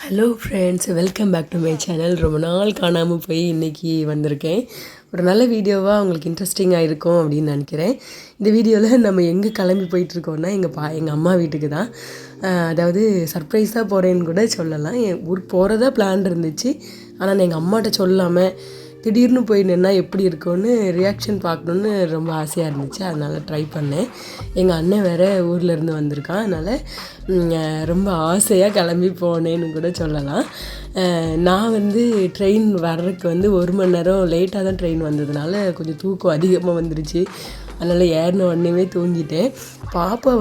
Hello friends, welcome back to my channel. ரொம்ப நாள் காணாமல் போய் இன்றைக்கி வந்திருக்கேன். ஒரு நல்ல வீடியோவாக உங்களுக்கு இன்ட்ரெஸ்டிங்காக இருக்கும் அப்படின்னு நினைக்கிறேன். இந்த வீடியோவில் நம்ம எங்கே கிளம்பி போயிட்டுருக்கோன்னா எங்கள் அம்மா வீட்டுக்கு தான். அதாவது சர்ப்ரைஸாக போகிறேன்னு கூட சொல்லலாம். என் ஊருக்கு போகிறதா பிளான் இருந்துச்சு. ஆனால் நான் எங்கள் அம்மாட்ட சொல்லாமல் திடீர்னு போய் நின்னா எப்படி இருக்கும்னு ரியாக்ஷன் பார்க்கணுன்னு ரொம்ப ஆசையாக இருந்துச்சு. அதனால் ட்ரை பண்ணேன். எங்கள் அண்ணன் வேறு ஊர்லேருந்து வந்திருக்கான். அதனால் ரொம்ப ஆசையாக கிளம்பி போனேன்னு கூட சொல்லலாம். நான் ட்ரெயின் வர்றதுக்கு 1 மணி நேரம் லேட்டாக தான் ட்ரெயின் வந்ததுனால கொஞ்சம் தூக்கம் அதிகமாக வந்துருச்சு. அதனால் ஏறின உடனேவே தூங்கிட்டேன். பாப்பா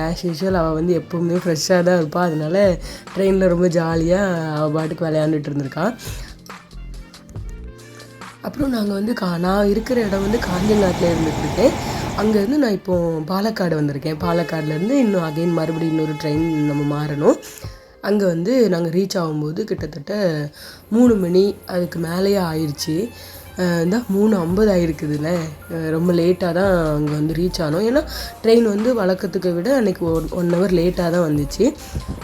ஆஸ் யூஷுவல் அவள் எப்போவுமே ஃப்ரெஷ்ஷாக தான் இருப்பாள். அதனால் ட்ரெயினில் ரொம்ப ஜாலியாக அவள் பாட்டுக்கு விளையாண்டுட்டு இருந்திருக்காள். அப்புறம் நாங்கள் நான் இருக்கிற இடம் காஞ்சநாட்டில் இருந்துகிட்ருக்கேன். அங்கேருந்து நான் இப்போது பாலக்காடு வந்திருக்கேன். பாலக்காடுலேருந்து இன்னும் அகைன் மறுபடியும் இன்னொரு ட்ரெயின் நம்ம மாறணும். அங்கே நாங்கள் ரீச் ஆகும்போது கிட்டத்தட்ட 3 மணி அதுக்கு மேலேயே ஆயிடுச்சு. இந்த 3:50 ஆகிருக்குதுல்ல. ரொம்ப லேட்டாக தான் அங்கே ரீச் ஆனோம். ஏன்னா ட்ரெயின் வழக்கத்துக்கு விட அன்றைக்கி 1 ஹவர் லேட்டாக தான் வந்துச்சு.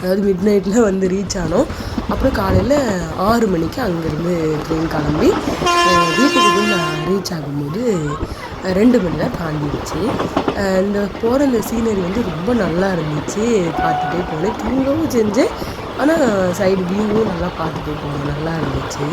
அதாவது மிட் நைட்டில் ரீச் ஆனோம். அப்புறம் காலையில் 6 மணிக்கு அங்கேருந்து ட்ரெயின் கிளம்பி வீட்டுக்கு நான் ரீச் ஆகும்போது 2 மணி தான் தாண்டிடுச்சு. இந்த சீனரி ரொம்ப நல்லா இருந்துச்சு. பார்த்துட்டே போனேன், தூங்கவும் செஞ்சேன். ஆனால் சைடு வியூவும் நல்லா பார்த்துட்டே போனேன், நல்லா இருந்துச்சு.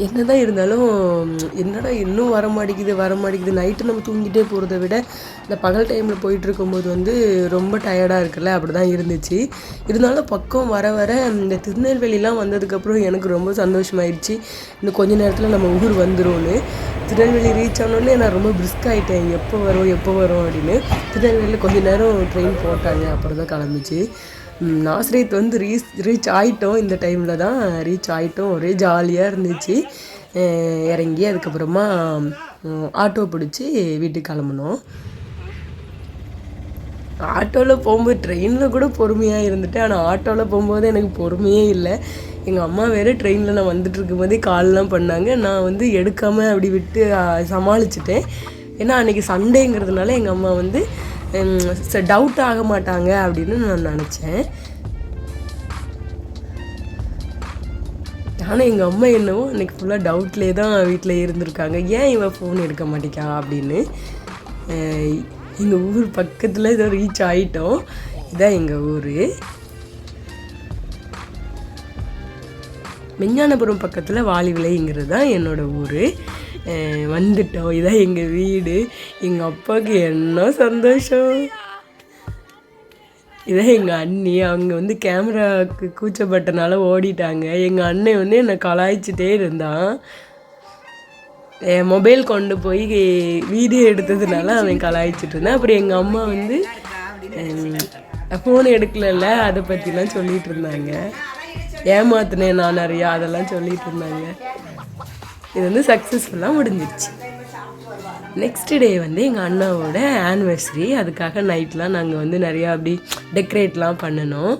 என்ன தான் இருந்தாலும் என்னடா இன்னும் வர மாட்டேங்குது. நைட்டு நம்ம தூங்கிட்டே போகிறத விட இந்த பகல் டைமில் போயிட்டுருக்கும்போது ரொம்ப டயர்டாக இருக்குல்ல, அப்படி தான் இருந்துச்சு. இருந்தாலும் பக்கம் வர இந்த திருநெல்வேலிலாம் வந்ததுக்கப்புறம் எனக்கு ரொம்ப சந்தோஷமாயிடுச்சு. இன்னும் கொஞ்சம் நேரத்தில் நம்ம ஊர் வந்துடும்னு. திருநெல்வேலி ரீச் ஆனோடனே நான் ரொம்ப பிரிஸ்க் ஆகிட்டேன், எப்போ வரும் அப்படின்னு. திருநெல்வேலியில் கொஞ்சம் நேரம் ட்ரெயின் போட்டாங்க, அப்புறம் தான் கிளம்பிச்சு. நாசரேத் ரீச் ஆகிட்டோம். இந்த டைமில் தான் ரீச் ஆகிட்டோம். ஒரே ஜாலியாக இருந்துச்சு. இறங்கி அதுக்கப்புறமா ஆட்டோ பிடிச்சி வீட்டுக்கு கிளம்புனோம். ஆட்டோவில் போகும்போது ட்ரெயினில் கூட பொறுமையாக இருந்துட்டேன். ஆனால் ஆட்டோவில் போகும்போது எனக்கு பொறுமையே இல்லை. எங்கள் அம்மா வேறு ட்ரெயினில் நான் இருக்கும்போதே கால்லாம் பண்ணாங்க. நான் எடுக்காமல் அப்படி விட்டு சமாளிச்சிட்டேன். ஏன்னா அன்றைக்கி சண்டேங்கிறதுனால எங்கள் அம்மா டவுட் ஆக மாட்டாங்க அப்படின்னு நான் நினச்சேன். ஆனால் எங்கள் அம்மா என்னவோ அன்றைக்கி ஃபுல்லாக டவுட்லேயே தான் வீட்டில் இருந்திருக்காங்க. ஏன் இவன் ஃபோன் எடுக்க மாட்டேக்கா அப்படின்னு. எங்கள் ஊர் பக்கத்தில் ஏதோ ரீச் ஆகிட்டோம். இதுதான் எங்கள் ஊர். மெஞ்ஞானபுரம் பக்கத்தில் வாலிவிளைங்கிறது தான் என்னோடய ஊர். வந்துட்டோம். இதான் எங்கள் வீடு. எங்கள் அப்பாவுக்கு என்ன சந்தோஷம். இதான் எங்கள் அண்ணி. அவங்க கேமராவுக்கு கூச்சப்பட்டனால ஓடிட்டாங்க. எங்கள் அண்ணன் என்னை கலாய்ச்சிட்டே இருந்தான். என் மொபைல் கொண்டு போய் வீடியோ எடுத்ததுனால அவன் கலாய்ச்சிட்டு இருந்தான். அப்புறம் எங்கள் அம்மா ஃபோன் எடுக்கலல்ல, அதை பற்றிலாம் சொல்லிகிட்டு இருந்தாங்க. ஏமாத்தினேன் நான் நிறையா, அதெல்லாம் சொல்லிகிட்டு இருந்தாங்க. இது சக்ஸஸ்ஃபுல்லாக முடிஞ்சிடுச்சு. நெக்ஸ்ட் டே எங்கள் அண்ணாவோட ஆனிவர்சரி. அதுக்காக நைட்லாம் நாங்கள் நிறையா அப்படி டெக்கரேட்லாம் பண்ணணும்.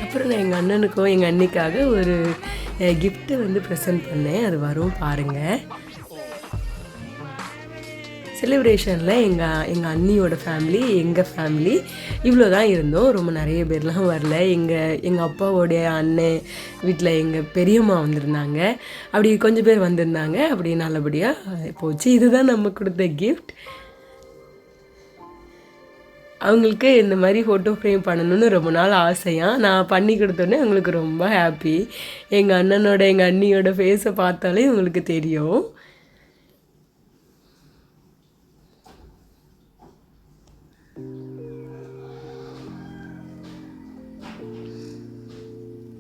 அப்புறம் நான் எங்கள் அண்ணனுக்கும் எங்கள் அண்ணிக்காக ஒரு கிஃப்ட்டு ப்ரெசென்ட் பண்ணேன். அது வரும் பாருங்கள். செலிப்ரேஷனில் எங்கள் அண்ணியோட ஃபேமிலி, எங்கள் ஃபேமிலி இவ்வளோ தான் இருந்தோம். ரொம்ப நிறைய பேர்லாம் வரல. எங்கள் அப்பாவோடைய அண்ணன் வீட்டில் எங்கள் பெரியம்மா வந்திருந்தாங்க. அப்படி கொஞ்சம் பேர் வந்திருந்தாங்க. அப்படி நல்லபடியாக போச்சு. இதுதான் நம்ம கொடுத்த கிஃப்ட். அவங்களுக்கு இந்த மாதிரி ஃபோட்டோ ஃப்ரேம் பண்ணணுன்னு ரொம்ப நாள் ஆசையாக. நான் பண்ணி கொடுத்தோன்னே அவங்களுக்கு ரொம்ப ஹாப்பி. எங்கள் அண்ணனோட எங்கள் அண்ணியோட ஃபேஸை பார்த்தாலே உங்களுக்கு தெரியும்.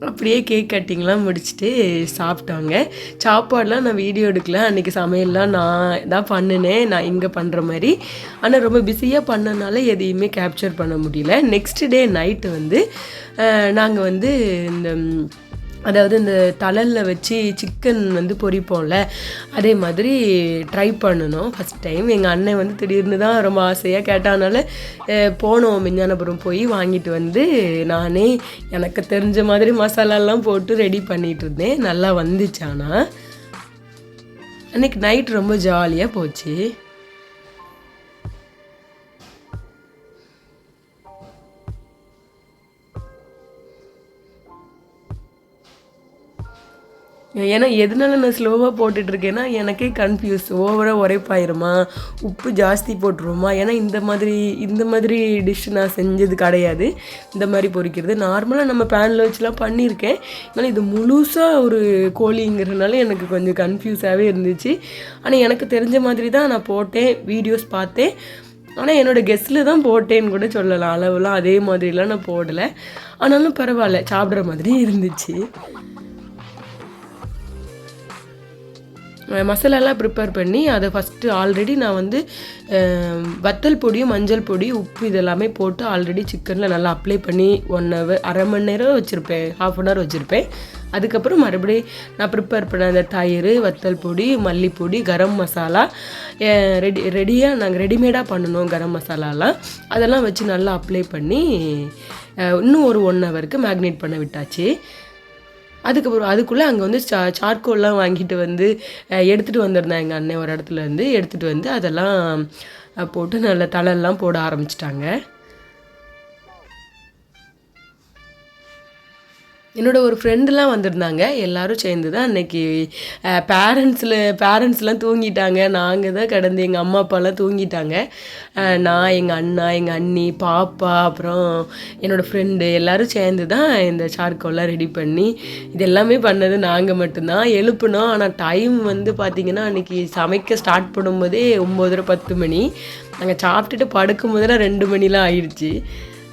அப்படியே கேக் கட்டிங்லாம் முடிச்சுட்டு சாப்பிட்டாங்க. சாப்பாடெலாம் நான் வீடியோ எடுக்கல. அன்றைக்கி சமையல்லாம் நான் தான் பண்ணினேன், நான் இங்கே பண்ணுற மாதிரி. ஆனால் ரொம்ப பிஸியாக பண்ணனால எதையுமே கேப்சர் பண்ண முடியல. நெக்ஸ்ட் டே நைட்டு நாங்கள் இந்த அதாவது இந்த தழலில் வச்சு சிக்கன் வந்து பொரிப்போம்ல, அதே மாதிரி ட்ரை பண்ணணும் ஃபஸ்ட் டைம். எங்கள் அண்ணன் வந்து திடீர்னு தான் ரொம்ப ஆசையாக கேட்டனால போனோம், மிஞ்ஞானபுரம் போய் வாங்கிட்டு வந்து நானே எனக்கு தெரிஞ்ச மாதிரி மசாலாலாம் போட்டு ரெடி பண்ணிகிட்டு இருந்தேன். நல்லா வந்துச்சு. ஆனால் அன்றைக்கி நைட் ரொம்ப ஜாலியாக போச்சு. ஏன்னா எதனால நான் ஸ்லோவாக போட்டுட்ருக்கேன்னா எனக்கே கன்ஃபியூஸ், ஓவராக உரைப்பாயிருமா, உப்பு ஜாஸ்தி போட்டுருவோமா. ஏன்னா இந்த மாதிரி டிஷ் நான் செஞ்சது கிடையாது. இந்த மாதிரி பொரிக்கிறது நார்மலாக நம்ம பேனில் வச்சுலாம் பண்ணியிருக்கேன். ஆனால் இது முழுசாக ஒரு கோழிங்கிறதுனால எனக்கு கொஞ்சம் கன்ஃபியூஸாகவே இருந்துச்சு. ஆனால் எனக்கு தெரிஞ்ச மாதிரி தான் நான் போட்டேன், வீடியோஸ் பார்த்தேன். ஆனால் என்னோடய கெஸ்ட்டில் தான் போட்டேன்னு கூட சொல்லலாம். அளவுலாம் அதே மாதிரிலாம் நான் போடலை. ஆனாலும் பரவாயில்ல, சாப்பிட்ற மாதிரி இருந்துச்சு. மசாலாலாம் ப்ரிப்பேர் பண்ணி அதை ஃபஸ்ட்டு ஆல்ரெடி நான் வந்து வத்தல் பொடியும் மஞ்சள் பொடி உப்பு இதெல்லாமே போட்டு ஆல்ரெடி சிக்கனில் நல்லா அப்ளை பண்ணி 1 ஹவர், அரை மணி நேரம் வச்சுருப்பேன், 1/2 hour வச்சுருப்பேன். அதுக்கப்புறம் மறுபடியும் நான் ப்ரிப்பேர் பண்ண அந்த தயிர், வத்தல் பொடி, மல்லிப்பொடி, கரம் மசாலா ரெடியாக நாங்கள் ரெடிமேடாக பண்ணணும். கரம் மசாலாலாம் அதெல்லாம் வச்சு நல்லா அப்ளை பண்ணி இன்னும் ஒரு 1 ஹவருக்கு மேக்னேட் பண்ண விட்டாச்சு. அதுக்கப்புறம் அதுக்குள்ளே அங்கே வந்து சார்கோல்லாம் வாங்கிட்டு வந்து எடுத்துகிட்டு வந்திருந்தேன். எங்கள் அண்ணன் ஒரு இடத்துலேருந்து எடுத்துகிட்டு வந்து அதெல்லாம் போட்டு நல்ல தழல்லாம் போட ஆரம்பிச்சிட்டாங்க. என்னோட ஒரு ஃப்ரெண்டுலாம் வந்திருந்தாங்க. எல்லோரும் சேர்ந்து தான் அன்றைக்கி பேரண்ட்ஸ்லாம் தூங்கிட்டாங்க. நாங்கள் தான் கிடந்து, எங்கள் அம்மா அப்பாலாம் தூங்கிட்டாங்க. நான், எங்கள் அண்ணா, எங்கள் அண்ணி, பாப்பா, அப்புறம் என்னோடய ஃப்ரெண்டு எல்லோரும் சேர்ந்து தான் இந்த சார்கோல்லாம் ரெடி பண்ணி இது எல்லாமே பண்ணது நாங்கள் மட்டும்தான் எழுப்பினோம். ஆனால் டைம் வந்து பார்த்திங்கன்னா அன்றைக்கி சமைக்க ஸ்டார்ட் பண்ணும்போதே 9:30 10 மணி. நாங்கள் சாப்பிட்டுட்டு படுக்கும் போதெல்லாம் 2 மணிலாம் ஆயிடுச்சு.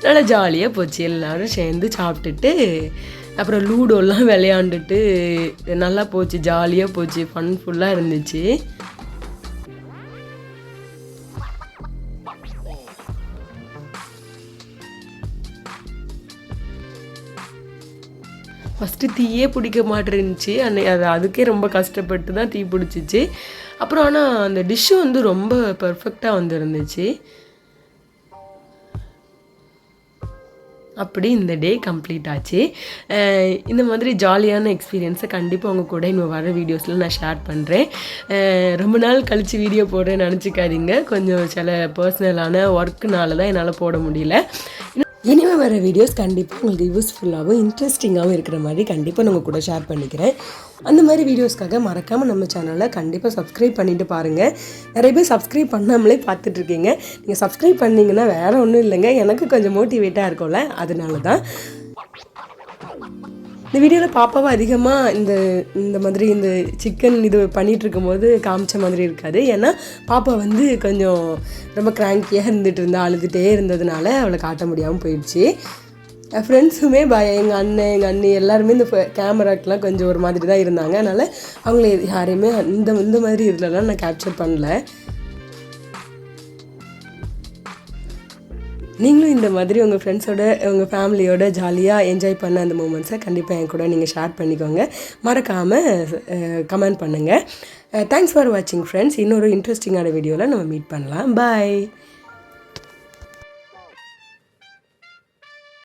நல்லா ஜாலியாக போச்சு. எல்லோரும் சேர்ந்து சாப்பிட்டுட்டு அப்புறம் லூடோலாம் விளையாண்டுட்டு நல்லா போச்சு, ஜாலியாக போச்சு, ஃபுல்லாக இருந்துச்சு. ஃபஸ்ட்டு தீயே பிடிக்க மாட்டேருந்துச்சு. அதுக்கே ரொம்ப கஷ்டப்பட்டு தான் தீ பிடிச்சிச்சு. அப்புறம் ஆனால் அந்த டிஷ்ஷு வந்து ரொம்ப பர்ஃபெக்டாக வந்துருந்துச்சு. அப்படி இந்த டே கம்ப்ளீட் ஆச்சு. இந்த மாதிரி ஜாலியான எக்ஸ்பீரியன்ஸை கண்டிப்பாக உங்கள் கூட இன்னும் வர வீடியோஸில் நான் ஷேர் பண்ணுறேன். ரொம்ப நாள் கழித்து வீடியோ போடுறேன்னு நினச்சிக்காதீங்க. கொஞ்சம் சில பர்சனலான ஒர்க்குனால தான் என்னால் போட முடியல. இனிமேல் வர வீடியோஸ் கண்டிப்பாக உங்களுக்கு யூஸ்ஃபுல்லாகவும் இன்ட்ரெஸ்டிங்காகவும் இருக்கிற மாதிரி கண்டிப்பாக நான் உங்கள் கூட ஷேர் பண்ணிக்கிறேன். அந்த மாதிரி வீடியோஸ்க்காக மறக்காமல் நம்ம சேனலை கண்டிப்பாக சப்ஸ்கிரைப் பண்ணிவிட்டு பாருங்கள். நிறைய பேர் சப்ஸ்கிரைப் பண்ணாமலே பார்த்துட்ருக்கீங்க. நீங்கள் சப்ஸ்கிரைப் பண்ணிங்கன்னா வேறு ஒன்றும் இல்லைங்க, எனக்கு கொஞ்சம் மோட்டிவேட்டாக இருக்கும்ல, அதனால தான். இந்த வீடியோவில் பாப்பாவை அதிகமாக இந்த மாதிரி இந்த சிக்கன் இது பண்ணிகிட்டு இருக்கும்போது காமிச்ச மாதிரி இருக்காது. ஏன்னா பாப்பா வந்து கொஞ்சம் ரொம்ப கிராங்கியாக இருந்துகிட்டு இருந்தா, அழுதுகிட்டே இருந்ததுனால அவளை காட்ட முடியாமல் போயிடுச்சு. ஃப்ரெண்ட்ஸுமே எங்கள் அண்ணன், எங்கள் அண்ணி எல்லாருமே இந்த கேமராக்கெலாம் கொஞ்சம் ஒரு மாதிரி தான் இருந்தாங்க. அதனால் அவங்கள யாரையுமே இந்த மாதிரி இதுலலாம் நான் கேப்சர் பண்ணல. நீங்களும் இந்த மாதிரி உங்கள் ஃப்ரெண்ட்ஸோட, உங்கள் ஃபேமிலியோட ஜாலியாக என்ஜாய் பண்ண அந்த மூமெண்ட்ஸை கண்டிப்பாக என் கூட நீங்கள் ஷேர் பண்ணிக்கோங்க. மறக்காமல் கமெண்ட் பண்ணுங்கள். தேங்க்ஸ் ஃபார் வாட்சிங் ஃப்ரெண்ட்ஸ். இன்னொரு இன்ட்ரெஸ்டிங்கான வீடியோவில் நம்ம மீட் பண்ணலாம். பாய்.